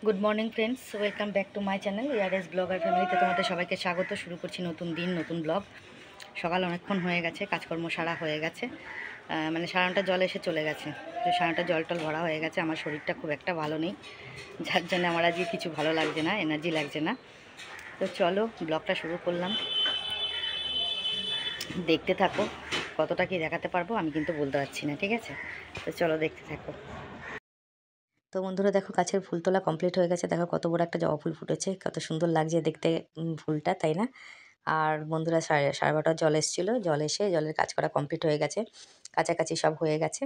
Good morning friends, welcome back to my channel ইয়ারএস blogger ফ্যামিলিতে তোমাদের সবাইকে স্বাগত। শুরু করছি নতুন দিন, নতুন ব্লগ। সকাল অনেকক্ষণ হয়ে গেছে, কাজকর্ম সারা হয়ে গেছে, মানে সারাটা জল এসে চলে গেছে। তো সারাটা জল টল ভরা হয়ে গেছে। আমার শরীরটা খুব একটা ভালো নেই, যার জন্য আমার আজকে কিছু ভালো লাগছে না, এনার্জি লাগছে না। তো চলো ব্লগটা শুরু করলাম, দেখতে থাকো। কতটা কি দেখাতে পারবো আমি কিন্তু বলতে পারছি না, ঠিক আছে? তো চলো দেখতে থাকো। তো বন্ধুরা দেখো, গাছের ফুল তোলা কমপ্লিট হয়ে গেছে। দেখো কত বড় একটা জবা ফুল ফুটেছে, কত সুন্দর লাগছে দেখতে ফুলটা, তাই না? আর বন্ধুরা সাড়ে 12টার জল এসেছিলো, জল এসে জলের কাজ করা কমপ্লিট হয়ে গেছে, কাছাকাছি সব হয়ে গেছে।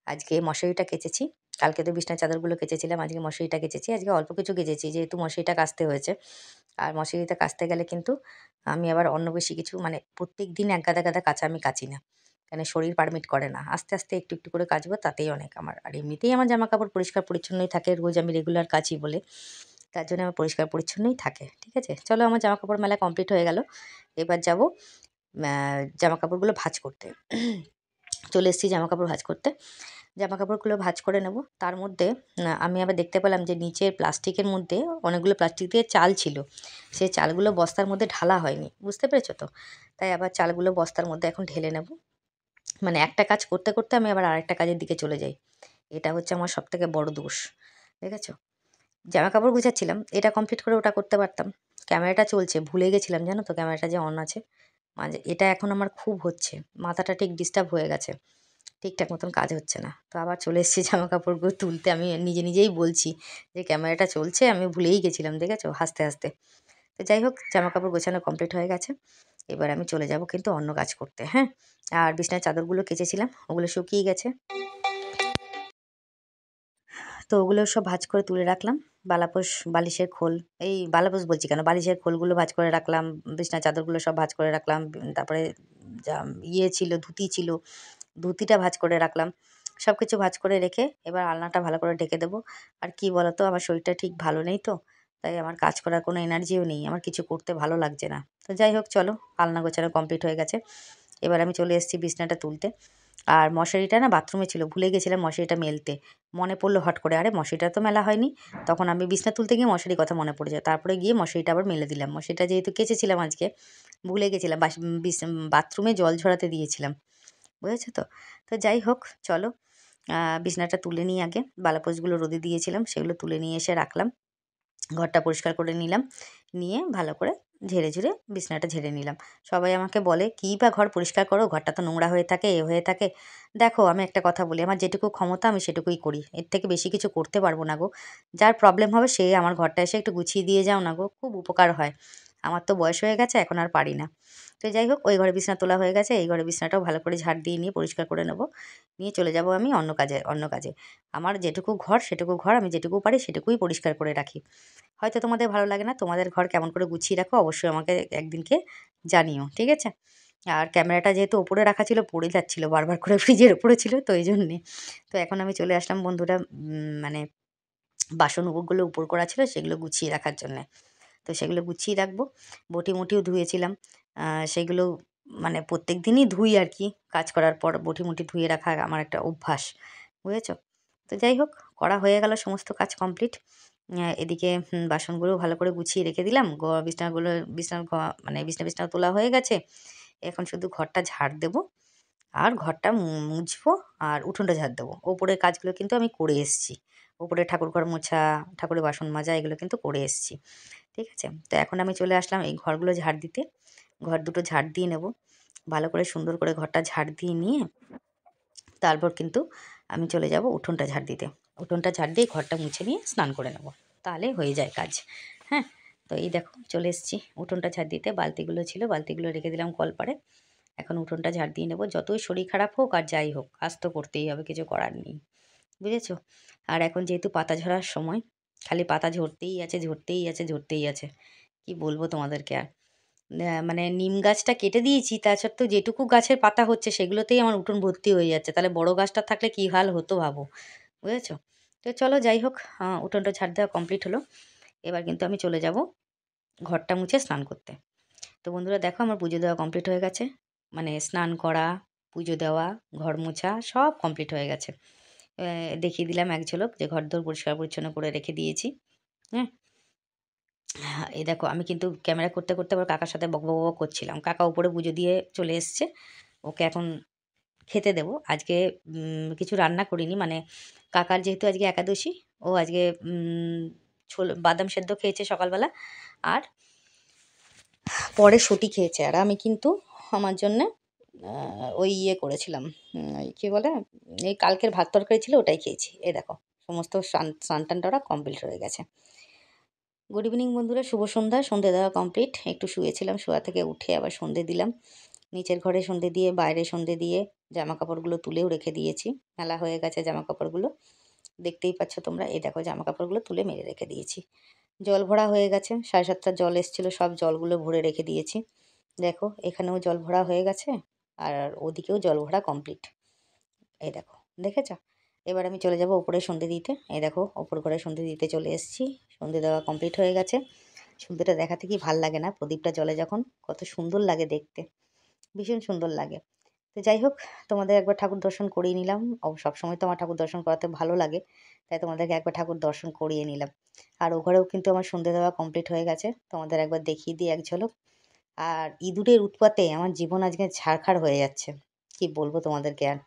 আজকে মশারিটা কেচেছি, কালকে তো বিছনার চাদরগুলো কেচেছিলাম, আজকে মশারিটা কেচেছি। আজকে অল্প কিছু কেচেছি যেহেতু মশারিটা কাচতে হয়েছে। আর মশারিটা কাচতে গেলে কিন্তু আমি আবার অন্য বেশি কিছু মানে প্রত্যেক দিন এক গাদা গাদা কাচা আমি কাচি না, কেন শরীর পারমিট করে না। আস্তে আস্তে একটু একটু করে কাচবো, তাতেই অনেক আমার। আর এমনিতেই আমার জামা কাপড় পরিষ্কার পরিচ্ছন্নই থাকে, রোজ আমি রেগুলার কাচি বলে, তার জন্য আমার পরিষ্কার পরিচ্ছন্নই থাকে, ঠিক আছে? চলো, আমার জামা কাপড় মেলা কমপ্লিট হয়ে গেল। এবার যাব জামা কাপড়গুলো ভাঁজ করতে। চলে এসেছি জামা কাপড় ভাঁজ করতে। জামা কাপড়গুলো ভাঁজ করে নেব। তার মধ্যে আমি আবার দেখতে পেলাম যে নিচের প্লাস্টিকের মধ্যে অনেকগুলো প্লাস্টিক দিয়ে চাল ছিল, সেই চালগুলো বস্তার মধ্যে ঢালা হয়নি, বুঝতে পেরেছো তো? তাই আবার চালগুলো বস্তার মধ্যে এখন ঢেলে নেব। মানে একটা কাজ করতে করতে আমি আবার আরেকটা কাজের দিকে চলে যাই। এটা হচ্ছে আমার সবথেকে বড় দোষ, দেখেছো? জামা কাপড় গুছাচ্ছিলাম, এটা কমপ্লিট করে ওটা করতে পারতাম। ক্যামেরাটা চলছে, ভুলে গেছিলাম জানো তো ক্যামেরাটা যে অন আছে। মাঝে এটা এখন আমার খুব হচ্ছে, মাথাটা ঠিক ডিস্টার্ব হয়ে গেছে, ঠিকঠাক মতন কাজ হচ্ছে না। তো আবার চলে এসেছি জামা কাপড়গুলো তুলতে। আমি নিজে নিজেই বলছি যে ক্যামেরাটা চলছে, আমি ভুলেই গেছিলাম, দেখেছো? হাসতে হাসতে। তো যাই হোক, জামা কাপড় গোছানো কমপ্লিট হয়ে গেছে। এবার আমি চলে যাব কিন্তু অন্য কাজ করতে, হ্যাঁ? আর বিছানার চাদরগুলো কেচেছিলাম, ওগুলো শুকিয়ে গেছে। তো ওগুলো সব ভাঁজ করে তুলে রাখলাম। বালাপোষ, বালিশের খোল, এই বালাপোষ বলছি কেন, বালিশের খোলগুলো ভাঁজ করে রাখলাম। বিছানার চাদরগুলো সব ভাঁজ করে রাখলাম। তারপরে যা ছিল, ধুতি ছিল, ধুতিটা ভাঁজ করে রাখলাম। সব কিছু ভাঁজ করে রেখে এবার আলনাটা ভালো করে ঢেকে দেবো। আর কি বলো তো, আমার শরীরটা ঠিক ভালো নেই তো, তাই আমার কাজ করার কোনো এনার্জিও নেই, আমার কিছু করতে ভালো লাগছে না। তো যাই হোক, চলো, আলনা গোছানো কমপ্লিট হয়ে গেছে। এবার আমি চলে এসেছি বিছানাটা তুলতে। আর মশারিটা না বাথরুমে ছিল, ভুলে গেছিলাম মশারিটা মেলতে। মনে পড়লো হট করে, আরে মশারিটা তো মেলা হয়নি। তখন আমি বিছনা তুলতে গিয়ে মশারির কথা মনে পড়ে যায়, তারপরে গিয়ে মশারিটা আবার মেলে দিলাম। মশারিটা যেহেতু কেচেছিলাম আজকে, ভুলে গেছিলাম, বাথরুমে জল ঝরাতে দিয়েছিলাম, বুঝেছো তো? তো যাই হোক, চলো, বিছানাটা তুলে নিই আগে। বালাপোষগুলো রোদে দিয়েছিলাম, সেগুলো তুলে নিয়ে এসে রাখলাম। ঘরটা পরিষ্কার করে নিলাম, নিয়ে ভালো করে ঝেড়ে ঝুড়ে বিছানাটা ঝেড়ে নিলাম। সবাই আমাকে বলে, কী বা ঘর পরিষ্কার করো, ঘরটা তো নোংরা হয়ে থাকে, এ হয়ে থাকে। দেখো, আমি একটা কথা বলি, আমার যেটুকু ক্ষমতা আমি সেটুকুই করি, এর থেকে বেশি কিছু করতে পারবো না গো। যার প্রবলেম হবে সে আমার ঘরটা এসে একটু গুছিয়ে দিয়ে যাও না গো, খুব উপকার হয়। আমার তো বয়স হয়ে গেছে, এখন আর পারি না। তো যাই হোক, ওই ঘরে বিছানা তোলা হয়ে গেছে, এই ঘরে বিছানাটাও ভালো করে ঝাড় দিয়ে নিয়ে পরিষ্কার করে নেবো। নিয়ে চলে যাব আমি অন্য কাজে। আমার যেটুকু ঘর সেটুকু ঘর, আমি যেটুকু পারি সেটুকুই পরিষ্কার করে রাখি। হয়তো তোমাদের ভালো লাগে না, তোমাদের ঘর কেমন করে গুছিয়ে রাখো অবশ্যই আমাকে একদিনকে জানিও, ঠিক আছে? আর ক্যামেরাটা যেহেতু ওপরে রাখা ছিল, পড়ে যাচ্ছিল বারবার করে, ফ্রিজের ওপরে ছিল তো এই জন্যে। তো এখন আমি চলে আসলাম বন্ধুরা, মানে বাসনগুলো উপর করা ছিল সেগুলো গুছিয়ে রাখার জন্যে। তো সেগুলো গুছিয়ে রাখবো। বটি-মটিও ধুয়েছিলাম। সেগুলো মানে প্রত্যেক দিনই ধুই আর কি। কাজ করার পর বটি-মটি ধুয়ে রাখা আমার একটা অভ্যাস, বুঝেছো? তো যাই হোক, করা হয়ে গেল, সমস্ত কাজ কমপ্লিট। এদিকে বাসনগুলো ভালো করে গুছিয়ে রেখে দিলাম। বিছানাগুলো, বিছানার মানে বিছানা তোলা হয়ে গেছে। এখন শুধু ঘরটা ঝাড় দেবো, আর ঘরটা মুছবো, আর উঠোনটা ঝাড় দেবো। ওপরের কাজগুলো কিন্তু আমি করে এসেছি। ওপরে ঠাকুরঘর মোছা, ঠাকুরের বাসন মাজা, এগুলো কিন্তু করে এসেছি। ঠিক আছে? তো এখন আমি চলে আসলাম এই ঘরগুলো ঝাড় দিতে। ঘর দুটো ঝাড় দিয়ে নেব। ভালো করে সুন্দর করে ঘরটা ঝাড় দিয়ে নিয়ে তারপর কিন্তু আমি চলে যাব উঠোনটা ঝাড় দিতে। উঠোনটা ঝাড় দিয়ে ঘরটা মুছে নিয়ে স্নান করে নেব। তাহলে হয়ে যায় কাজ। হ্যাঁ? তো এই দেখো, চলে এসেছি উঠোনটা ঝাড় দিতে। বালতিগুলো ছিল, বালতিগুলো রেখে দিলাম কলপাড়ে। এখন উঠোনটা ঝাড় দিয়ে নেব। যতই শরীর খারাপ হোক আর যাই হোক, কাজ তো করতেই হবে, কিছু করার নেই। বুঝেছো? আর এখন যেহেতু পাতা ঝরার সময়, খালি পাতা ঝরতেই আছে, ঝরতেই আছে, ঝরতেই আছে। কি বলবো তোমাদেরকে আর। মানে নিম গাছটা কেটে দিয়েছি, তা সত্ত্বেও যেটুকু গাছের পাতা হচ্ছে সেগুলোতেই আমার উঠোন ভর্তি হয়ে যাচ্ছে। তাহলে বড় গাছটা থাকলে কী হাল হতো ভাবো। বুঝেছো? তো চলো, যাই হোক, উঠোনটা ঝাড় দেওয়া কমপ্লিট হলো। এবার কিন্তু আমি চলে যাব ঘরটা মুছে স্নান করতে। তো বন্ধুরা দেখো, আমার পুজো দেওয়া কমপ্লিট হয়ে গেছে। মানে স্নান করা, পুজো দেওয়া, ঘর মোছা সব কমপ্লিট হয়ে গেছে। দেখিয়ে দিলাম এক ঝলক যে ঘরদোর পরিষ্কার পরিচ্ছন্ন করে রেখে দিয়েছি। হ্যাঁ, এই দেখো আমি কিন্তু ক্যামেরা করতে করতে আবার কাকার সাথে বক বক বক করছিলাম। কাকা উপরে পুজো দিয়ে চলে এসছে। ওকে এখন খেতে দেবো। আজকে কিছু রান্না করিনি, মানে কাকার যেহেতু আজকে একাদশী, ও আজকে বাদাম সেদ্ধ খেয়েছে সকালবেলা, আর পরে সটি খেয়েছে। আর আমি কিন্তু আমার জন্যে ওই ইয়ে করেছিলাম, ওই কী বলে, এই কালকের ভাত তরকারি ছিল ওটাই খেয়েছি। এই দেখো সমস্ত স্নান টানটা ওরা কমপ্লিট হয়ে গেছে। গুড ইভিনিং বন্ধুরা, শুভ সন্ধ্যা। সন্ধে দেওয়া কমপ্লিট। একটু শুয়েছিলাম, শোয়া থেকে উঠে আবার সন্ধে দিলাম। নিচের ঘরে সন্ধে দিয়ে, বাইরে সন্ধে দিয়ে, জামা কাপড়গুলো তুলেও রেখে দিয়েছি। মেলা হয়ে গেছে জামা কাপড়গুলো, দেখতেই পাচ্ছ তোমরা। এই দেখো জামা কাপড়গুলো তুলে মেলে রেখে দিয়েছি। জল ভরা হয়ে গেছে, 7:30 জল এসেছিলো, সব জলগুলো ভরে রেখে দিয়েছি। দেখো এখানেও জল ভরা হয়ে গেছে, আর ওদিকেও জল ভরা কমপ্লিট। এই দেখো, দেখেছ? এবার আমি চলে যাব উপরে সন্ধে দিতে। এই দেখো ওপর ঘরে সন্ধে দিতে চলে এসেছি। সন্ধে দেওয়া কমপ্লিট হয়ে গেছে। সন্ধেটা দেখাতে কি ভাল লাগে না? প্রদীপটা জ্বলে যখন, কত সুন্দর লাগে দেখতে, ভীষণ সুন্দর লাগে। তো যাই হোক, তোমাদের একবার ঠাকুর দর্শন করিয়ে নিলাম। সবসময় তো আমার ঠাকুর দর্শন করাতে ভালো লাগে, তাই তোমাদেরকে একবার ঠাকুর দর্শন করিয়ে নিলাম। আর ও ঘরেও কিন্তু আমার সন্ধে দেওয়া কমপ্লিট হয়ে গেছে, তোমাদের একবার দেখিয়ে দিই এক ঝলক। আর ইঁদুরের উৎপাতে আমার জীবন আজকে ছারখার হয়ে যাচ্ছে, কি বলবো তোমাদেরকে। আর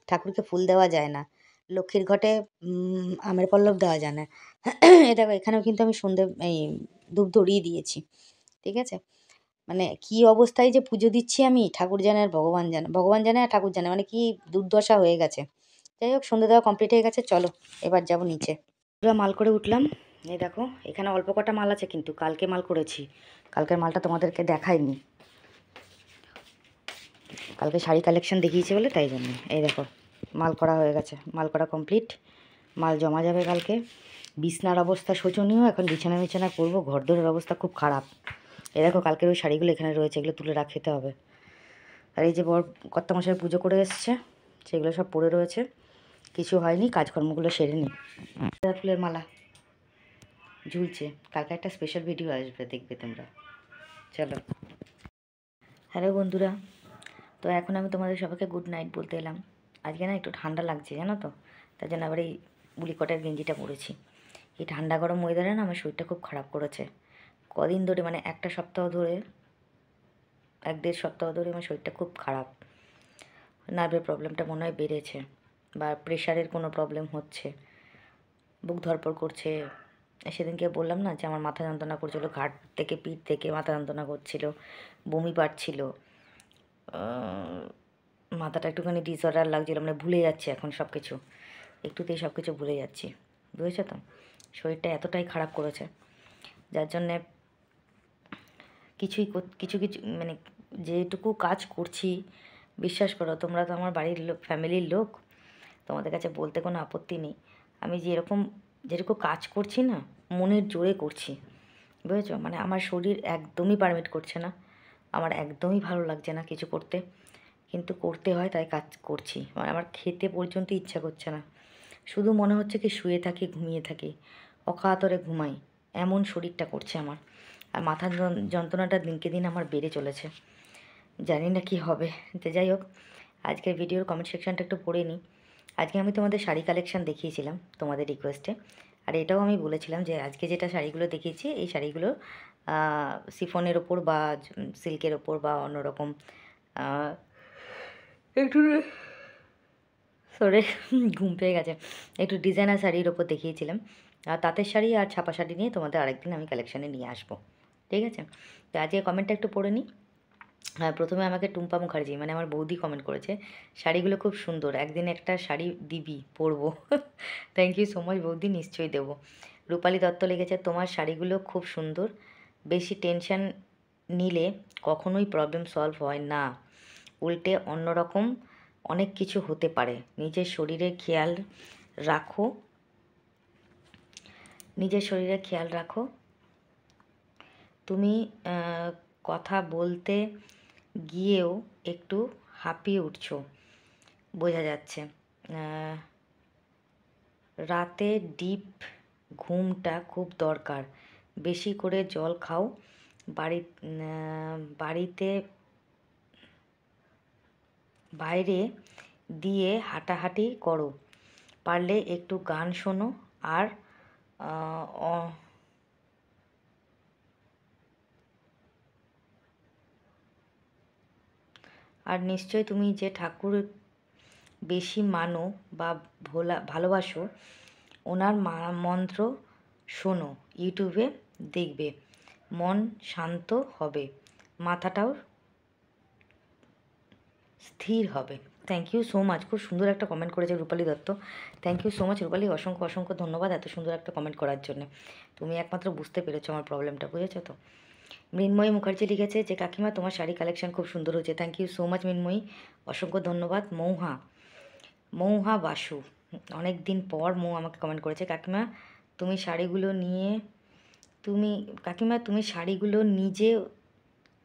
ঠাকুরকে ফুল দেওয়া যায় না, লক্ষ্মীর ঘটে আমের পল্লব দেওয়া যায় না। এ দেখো এখানেও কিন্তু আমি এই ধূপ ধরিয়ে দিয়েছি, ঠিক আছে। মানে কি অবস্থায় যে পুজো দিচ্ছি আমি, ঠাকুর জানে আর ভগবান জানে, ভগবান জানে আর ঠাকুর জানে, মানে কি দুর্দশা হয়ে গেছে। যাই হোক, সন্ধ্যে দেওয়া কমপ্লিট হয়ে গেছে, চলো এবার যাবো নিচে। পুরো মাল করে উঠলাম। এই দেখো এখানে অল্প কটা মাল আছে, কিন্তু কালকে মাল করেছি। কালকের মালটা তোমাদেরকে দেখাইনি, কালকে শাড়ি কালেকশন দেখিয়েছে বলে, তাই জন্য। এই দেখো মাল করা হয়ে গেছে, মাল করা কমপ্লিট। মাল জমা যাবে কালকে। বিছনার অবস্থা শোচনীয়, এখন বিছানা করবো, ঘরদোরের অবস্থা খুব খারাপ। এই দেখো কালকের ওই শাড়িগুলো এখানে রয়েছে, এগুলো তুলে রাখতে হবে। আর এই যে কর্তামশাই পুজো করে এসছে, সেগুলো সব পড়ে রয়েছে, কিছু হয়নি, কাজকর্মগুলো সেরে নিই। ফুলের মালা ঝুলছে, কালকে একটা স্পেশাল ভিডিও আসবে, দেখবে তোমরা, চলো। হ্যালো বন্ধুরা, তো এখন আমি তোমাদের সবাইকে গুড নাইট বলতে এলাম। আজকে না একটু ঠান্ডা লাগছে জানো তো, তার জন্য আবার এই বুলিকটের গেঞ্জিটা পরেছি। এই ঠান্ডা গরম ওয়েদারে না আমার শরীরটা খুব খারাপ করেছে কদিন ধরে, মানে একটা সপ্তাহ ধরে, 1-1.5 সপ্তাহ ধরে আমার শরীরটা খুব খারাপ। নার্ভের প্রবলেমটা মনে হয় বেড়েছে, বা প্রেশারের কোনো প্রবলেম হচ্ছে, বুক ধড়ফড় করছে। সেদিনকে বললাম না যে আমার মাথা যন্ত্রণা করছিল, ঘাট থেকে পিঠ থেকে মাথা যন্ত্রণা করছিল, বমি পাচ্ছিল, মাথাটা একটুখানি ডিসঅর্ডার লাগছিলো, মানে ভুলে যাচ্ছি এখন সব কিছু, একটুতেই সব কিছু ভুলে যাচ্ছি, বুঝেছো তো। শরীরটা এতটাই খারাপ করেছে, যার জন্যে কিছু কিছু মানে যেটুকু কাজ করছি, বিশ্বাস করো তোমরা তো আমার বাড়ির লোক, ফ্যামিলির লোক, তোমাদের কাছে বলতে কোনো আপত্তি নেই। আমি যেটুকু কাজ করছি না, মনের জোরে করছি, বুঝেছো। মানে আমার শরীর একদমই পারমিট করছে না, আমার একদমই ভালো লাগছে না কিছু করতে, কিন্তু করতে হয় তাই কাজ করছি। মানে আমার খেতে পর্যন্ত ইচ্ছা করছে না, শুধু মনে হচ্ছে কি শুয়ে থাকি, ঘুমিয়ে থাকি, অকাতরে ঘুমাই, এমন শরীরটা করছে আমার। আর মাথার যন্ত্রণাটা দিনকে দিন আমার বেড়ে চলেছে, জানি না কি হবে। তো যাই হোক, আজকের ভিডিওর কমেন্ট সেকশনটা একটু পড়ে নিই। আজকে আমি তোমাদের শাড়ি কালেকশান দেখিয়েছিলাম তোমাদের রিকোয়েস্টে, আর এটাও আমি বলেছিলাম যে আজকে যেটা শাড়িগুলো দেখিয়েছি, এই শাড়িগুলো সিফনের ওপর বা সিল্কের ওপর বা অন্যরকম একটু, সরে ঘুম পেয়ে গেছে, একটু ডিজাইনার শাড়ির ওপর দেখিয়েছিলাম। আর তাঁতের শাড়ি আর ছাপা শাড়ি নিয়ে তোমাদের আরেকদিন আমি কালেকশানে নিয়ে আসবো, ঠিক আছে। তো আজকে কমেন্টটা একটু পড়ে নিই। হ্যাঁ, প্রথমে আমাকে টুম্পা মুখার্জি, মানে আমার বৌদি কমেন্ট করেছে, শাড়িগুলো খুব সুন্দর, একদিন একটা শাড়ি দিবি, পরবো। থ্যাংক ইউ সো মাচ বৌদি, নিশ্চয়ই দেবো। রূপালী দত্ত লিখেছে, তোমার শাড়িগুলো খুব সুন্দর, বেশি টেনশন নিলে কখনোই প্রবলেম সলভ হয় না, উল্টে অন্যরকম অনেক কিছু হতে পারে। নিজের শরীরের খেয়াল রাখো, নিজের শরীরের খেয়াল রাখো। তুমি কথা বলতে গিয়েও একটু হাঁপিয়ে উঠছো, বোঝা যাচ্ছে। রাতে ডিপ ঘুমটা খুব দরকার, বেশি করে জল খাও, বাড়িতে বাইরে দিয়ে হাঁটাহাঁটি করো, পারলে একটু গান শোনো, আর আর নিশ্চয়ই তুমি যে ঠাকুর বেশি মানো বা ভালোবাসো, ওনার মন্ত্র শোনো, ইউটিউবে দেখবে, মন শান্ত হবে, মাথাটাও স্থির হবে। Thank you so much. খুব সুন্দর একটা কমেন্ট করেছে Rupali Dutta. Thank you so much Rupali, অসংখ্য অসংখ্য ধন্যবাদ এত সুন্দর একটা কমেন্ট করার জন্য। তুমি একমাত্র বুঝতে পেরেছো আমার প্রবলেমটা, বুঝেছো তো। মৃন্ময়ী মুখার্জি লিখেছে যে কাকিমা তোমার শাড়ি কালেকশন খুব সুন্দর হয়েছে। থ্যাংক ইউ সো মাচ মৃন্ময়ী, অসংখ্য ধন্যবাদ। মৌহা বাসু, অনেক দিন পর আমাকে কমেন্ট করেছে কাকিমা তুমি শাড়িগুলো নিয়ে তুমি শাড়িগুলো নিজে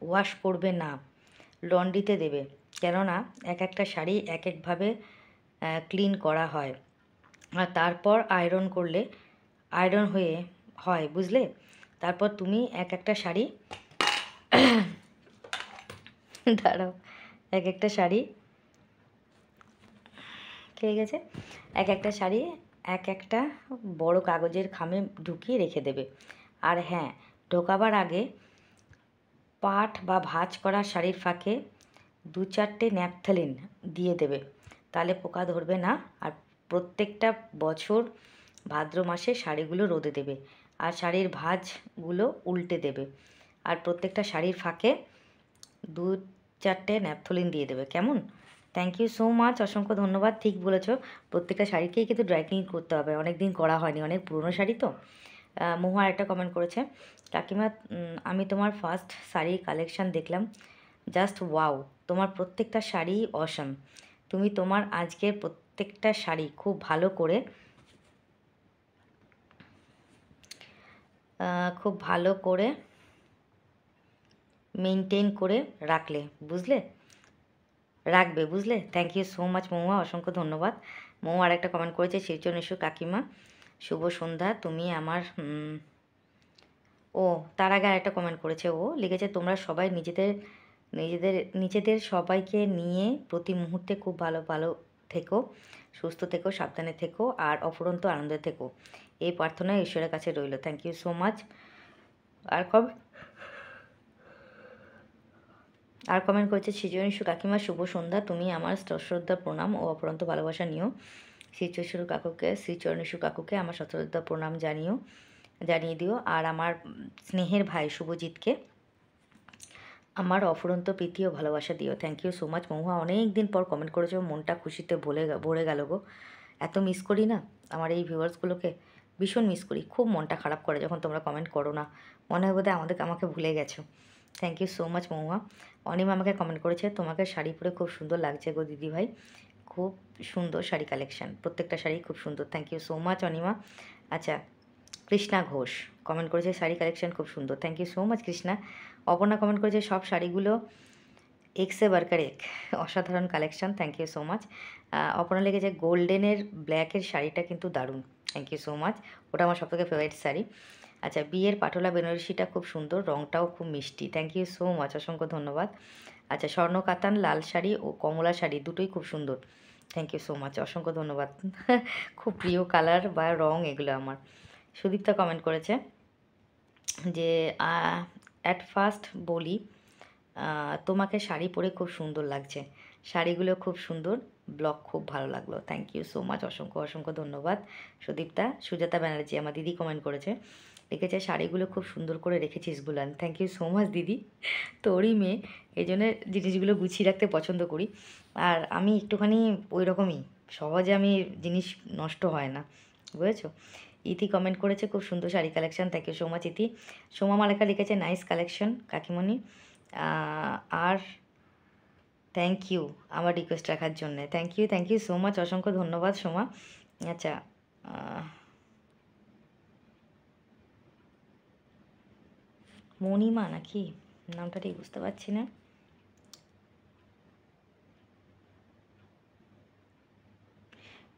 ওয়াশ করবে না, লন্ড্রিতে দেবে, কেননা এক একটা শাড়ি এক একভাবে ক্লিন করা হয়, আর তারপর আয়রন করলে আয়রন হয় বুঝলে। তারপর তুমি এক একটা শাড়ি দাঁড়াও, এক একটা শাড়ি খেয়ে গেছে, এক একটা শাড়ি এক একটা বড় কাগজের খামে ঢুকিয়ে রেখে দেবে। আর হ্যাঁ, ঢোকাবার আগে পাট বা ভাঁজ করা শাড়ির ফাঁকে 2-4টে ন্যাপথলিন দিয়ে দেবে, তাহলে পোকা ধরবে না। আর প্রত্যেকটা বছর ভাদ্র মাসে শাড়িগুলো রোদে দেবে, আর শাড়ির ভাঁজগুলো উল্টে দেবে, আর প্রত্যেকটা শাড়ির ফাঁকে 2-4টে ন্যাপথলিন দিয়ে দেবে, কেমন? থ্যাংক ইউ সো মাচ, অসংখ্য ধন্যবাদ। ঠিক বলেছ, প্রত্যেকটা শাড়িকেই কিন্তু ড্রাই ক্লিন করতে হবে, অনেক দিন করা হয়নি, অনেক পুরনো শাড়ি তো। মহুয়া একটা কমেন্ট করেছে কাকিমা আমি তোমার ফার্স্ট শাড়ি কালেকশান দেখলাম, জাস্ট ওয়াও, তোমার প্রত্যেকটা শাড়ি অসাম। তুমি তোমার আজকের প্রত্যেকটা শাড়ি খুব ভালো করে মেনটেন করে রাখবে বুঝলে। থ্যাংক ইউ সো মাচ মহুয়া, অসংখ্য ধন্যবাদ। মহুয়া আরেকটা কমেন্ট করেছে সৃজনেশ্বর কাকিমা শুভ সন্ধ্যা, তুমি আমার তার আগে আরেকটা কমেন্ট করেছে, লিখেছে তোমরা সবাই নিজেদের সবাইকে নিয়ে প্রতি মুহূর্তে খুব ভালো থেকো, সুস্থ থেকো, সাবধানে থেকো, আর অফুরন্ত আনন্দে থেকো, এই প্রার্থনা ঈশ্বরের কাছে রইল। Thank you so much. আর কমেন্ট করেছে সৃজনীশ্বর কাকিমা শুভ সন্ধ্যা, তুমি আমার সশ্রদ্ধা প্রণাম ও অপরন্ত ভালোবাসা নিও। শ্রীচরণেশ্বর কাকুকে আমার সশ্রদ্ধা প্রণাম জানিয়ে দিও, আর আমার স্নেহের ভাই শুভজিৎকে আমার অফুরন্ত প্রীতি ও ভালোবাসা দিও। থ্যাংক ইউ সো মাচ মহুয়া, অনেক দিন পর কমেন্ট করেছো, মনটা খুশিতে ভরে গেল গো। এত মিস করি না আমার এই ভিউয়ার্সগুলোকে, ভীষণ মিস করি, খুব মনটা খারাপ করে যখন তোমরা কমেন্ট করো না, মনে হয় বোধহয় আমাকে ভুলে গেছো। থ্যাংক ইউ সো মাচ মহুয়া। অনিমা আমাকে কমেন্ট করেছে তোমাকে শাড়ি পরে খুব সুন্দর লাগছে গো দিদিভাই, খুব সুন্দর শাড়ি কালেকশান, প্রত্যেকটা শাড়ি খুব সুন্দর। Thank you so much Anima. আচ্ছা, কৃষ্ণা ঘোষ কমেন্ট করেছে শাড়ি কালেকশান খুব সুন্দর। Thank you so much Krishna. Aparna comment করেছে সব শাড়িগুলো এক্সে বার্কার এক, অসাধারণ collection. Thank you so much. Aparna লেগেছে গোল্ডেনের ব্ল্যাকের শাড়িটা কিন্তু দারুণ। থ্যাংক ইউ সো মাচ, ওটা আমার সবথেকে ফেভারিট শাড়ি। আচ্ছা, বিয়ের পাটোলা বেনারসিটা খুব সুন্দর, রঙটাও খুব মিষ্টি। থ্যাংক ইউ সো মাচ, অসংখ্য ধন্যবাদ। আচ্ছা, স্বর্ণ কাতান লাল শাড়ি ও কমলা শাড়ি দুটোই খুব সুন্দর। থ্যাংক ইউ সো মাচ, অসংখ্য ধন্যবাদ। খুব প্রিয় কালার বা রঙ এগুলো আমার। সুদীপ্তা কমেন্ট করেছে যে অ্যাট ফার্স্ট বলি তোমাকে শাড়ি পরে খুব সুন্দর লাগছে, শাড়িগুলো খুব সুন্দর, ব্লগ খুব ভালো লাগলো। থ্যাংক ইউ সো মাচ, অসংখ্য অসংখ্য ধন্যবাদ সুদীপ্তা। সুজাতা ব্যানার্জি আমার দিদি কমেন্ট করেছে, লিখেছে শাড়িগুলো খুব সুন্দর করে রেখেছিস গুলান। থ্যাংক ইউ সো মাচ দিদি, তোরই মেয়ে, এই জন্য জিনিসগুলো গুছিয়ে রাখতে পছন্দ করি, আর আমি একটুখানি ওই রকমই, সহজে আমি জিনিস নষ্ট হয় না, বুঝেছো। ইতি কমেন্ট করেছে খুব সুন্দর sari collection. Thank you so much Iti. Soma Malika লিখেছে নাইস কালেকশন কাকিমণি, আর থ্যাংক ইউ আমার রিকোয়েস্ট রাখার জন্য। থ্যাংক ইউ সো মাচ, অসংখ্য ধন্যবাদ সোমা। আচ্ছা, মণিমা নাকি নামটা ঠিক বুঝতে পারছি না।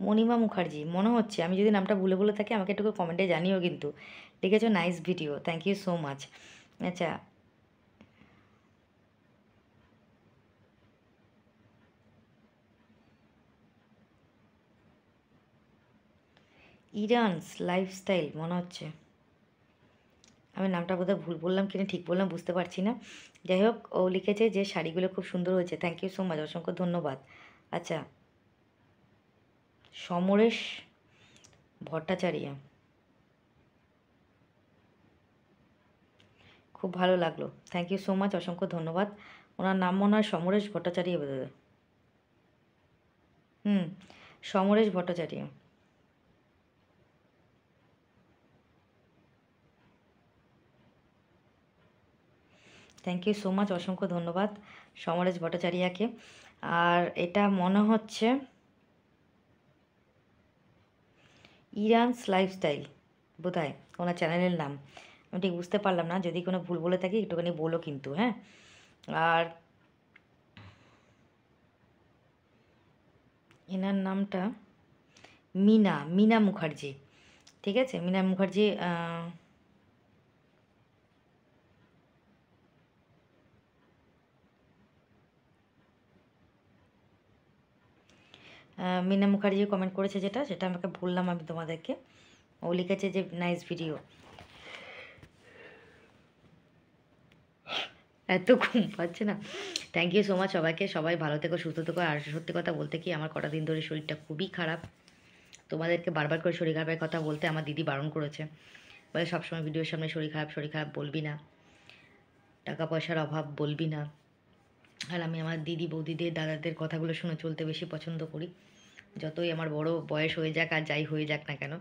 মণিমা মুখার্জি মনে হচ্ছে, আমি যদি নামটা ভুলে থাকি আমাকে একটু কমেন্টে জানিও কিন্তু। লিখেছো nice video, thank you so much. আচ্ছা, ইরানস লাইফস্টাইল মনে হচ্ছে। আমি নামটা বোধহয় ভুল বললাম কিনা ঠিক বললাম বুঝতে পারছি না। যাই হোক, ও লিখেছে যে শাড়িগুলো খুব সুন্দর হয়েছে, থ্যাংক ইউ সো মাচ, অসংখ্য ধন্যবাদ। আচ্ছা, সমরেশ ভট্টাচার্য, খুব ভালো লাগলো, থ্যাংক ইউ সো মাচ, অসংখ্য ধন্যবাদ। ওনার নাম মনে হয় সমরেশ ভট্টাচার্য বোধহয়। হুম, Samaresh Bhattacharya. Thank you so much, অসংখ্য ধন্যবাদ সমরেশ ভট্টাচার্যকে। আর এটা মনে হচ্ছে ইরানস লাইফস্টাইল বোধহয় ওনার চ্যানেলের নাম, আমি ঠিক বুঝতে পারলাম না, যদি কোনো ভুল বলে থাকি একটুখানি বলো কিন্তু, হ্যাঁ। আর এনার নামটা মিনা মুখার্জি, ঠিক আছে, মিনা মুখার্জি। মিনা মুখার্জি কমেন্ট করেছে যেটা, সেটা আমাকে বললাম আমি তোমাদেরকে। ও লিখেছে যে নাইস ভিডিও। এত ঘুম পাচ্ছে না। থ্যাংক ইউ সো মাচ সবাইকে, সবাই ভালো থেকো, সুস্থ থেকো। আর সত্যি কথা বলতে কি, আমার কটা দিন ধরে শরীরটা খুবই খারাপ। তোমাদেরকে বারবার করে শরীর খারাপের কথা বলতে আমার দিদি বারণ করেছে, বলে সবসময় ভিডিওর সামনে শরীর খারাপ বলবি না, টাকা পয়সার অভাব বলবি না। আর আমি আমার দিদি বৌদিদের দাদাদের কথাগুলো শুনে চলতে বেশি পছন্দ করি। যতই আমার বড় বয়স হয়ে যাক আর যাই হয়ে যাক না কেন,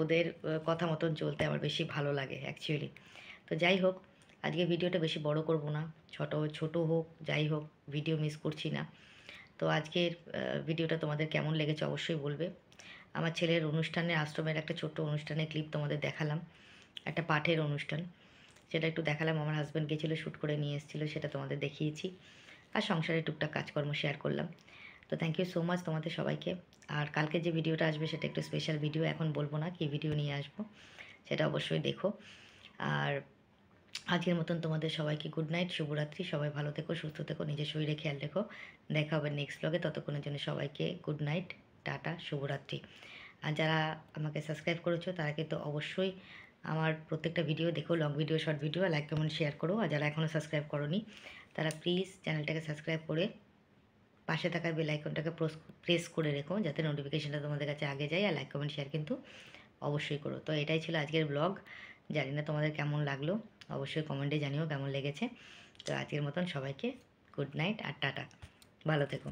ওদের কথা মতন চলতে আমার বেশি ভালো লাগে অ্যাকচুয়ালি। তো যাই হোক, আজকে ভিডিওটা বেশি বড় করব না, ছোট হোক যাই হোক, ভিডিও মিস করছি না। তো আজকের ভিডিওটা তোমাদের কেমন লেগেছে অবশ্যই বলবে। আমার ছেলের অনুষ্ঠানে, আশ্রমের একটা ছোট্ট অনুষ্ঠানের ক্লিপ তোমাদের দেখালাম, একটা পাঠের অনুষ্ঠান, সেটা একটু দেখালাম। আমার হাজব্যান্ড গেছিলো, শ্যুট করে নিয়ে এসেছিলো, সেটা তোমাদের দেখিয়েছি। আর সংসারে টুকটাক কাজকর্ম শেয়ার করলাম। তো থ্যাংক ইউ সো মাচ তোমাদের সবাইকে। আর কালকে যে ভিডিওটা আসবে সেটা একটু স্পেশাল ভিডিও, এখন বলবো না কী ভিডিও নিয়ে আসবো, সেটা অবশ্যই দেখো। আর আজকের মতন তোমাদের সবাইকে গুড নাইট, শুভরাত্রি, সবাই ভালো থেকো, সুস্থ থেকো, নিজের শরীরে খেয়াল রেখো। দেখা হবে নেক্সট ব্লগে, ততক্ষণের জন্য সবাইকে গুড নাইট, টাটা, শুভরাত্রি। আর যারা আমাকে সাবস্ক্রাইব করেছো তারা কিন্তু অবশ্যই আমার প্রত্যেকটা ভিডিও দেখো, long video, short video, like comment share করো। আর যারা এখনও সাবস্ক্রাইব করোনি তারা প্লিজ চ্যানেলটাকে সাবস্ক্রাইব করে পাশে থাকা বেল আইকনটাকে প্রেস করে রেখো, যাতে নোটিফিকেশনটা তোমাদের কাছে আগে যায়। আর লাইক কমেন্ট শেয়ার কিন্তু অবশ্যই করো। তো এটাই ছিল আজকের ব্লগ, জানি না তোমাদের কেমন লাগলো, অবশ্যই কমেন্টে জানিও কেমন লেগেছে। তো আজকের মতন সবাইকে গুড নাইট আর টাটা, ভালো থেকো।